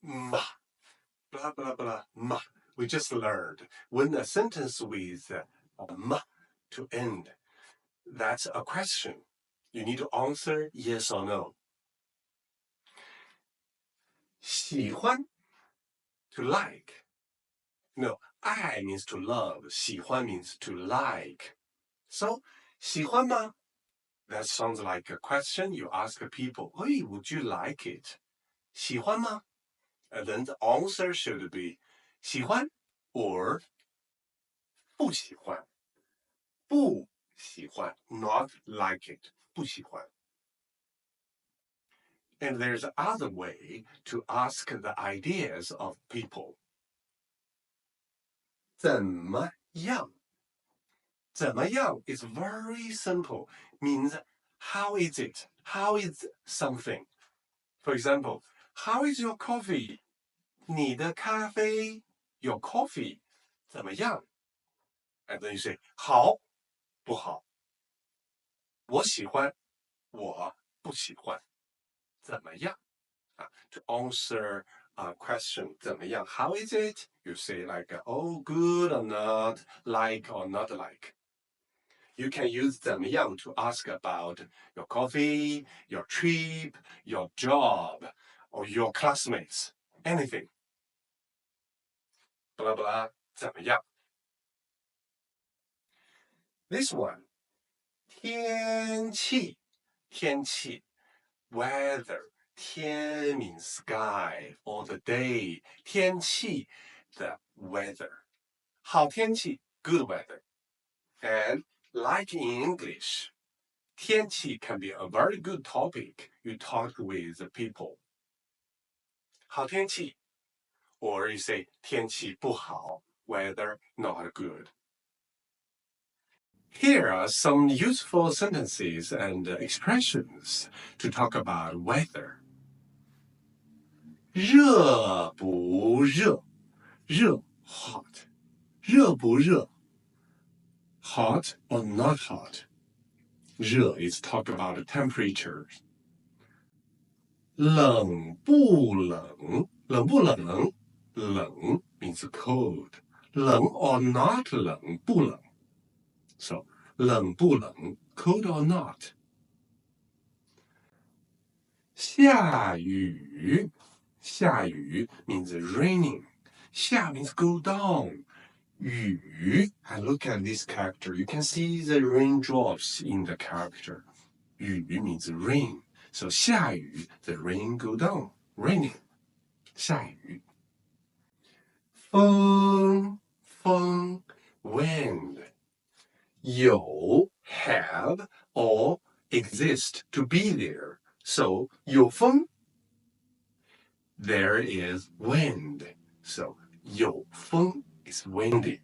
ma, blah, blah, blah, ma. We just learned when a sentence with ma to end, that's a question. You need to answer yes or no. 喜欢 to like. No, I means to love. 喜欢 means to like. So, 喜欢吗? That sounds like a question you ask people. Hey, would you like it? 喜欢吗? And then the answer should be 喜欢 or 不喜欢。不喜欢 not like it. 不喜欢。And there's other way to ask the ideas of people. 怎么样? 怎么样 is very simple. Means how is it? How is something? For example, how is your coffee? 你的咖啡 your coffee 怎么样? And then you say 好不好? 我喜欢我不喜欢怎么样? To answer a question 怎么样? How is it? You say like, oh, good or not, like or not like. You can use 怎么样 to ask about your coffee, your trip, your job, or your classmates, anything. Blah, blah, 怎么样? This one, 天气, 天气, weather. 天 means sky or the day. 天气, the weather. 好天气, good weather. And like in English, 天气 can be a very good topic you talk with the people. 好天气, or you say 天气不好, weather not good. Here are some useful sentences and expressions to talk about weather. 热不热? 热 hot. 热不热? Hot or not hot? 热 is talk about the temperature. 冷不冷? 冷不冷? 冷 means cold. 冷 or not 冷不冷? So 冷不冷? Cold or not? 下雨. 下雨 means raining. 下 means go down. 雨, and look at this character. You can see the raindrops in the character. 雨 means rain. So 下雨, the rain go down. Raining. 下雨. 风 wind. 有 have or exist to be there. So 有风 there is wind. So 有风 is windy.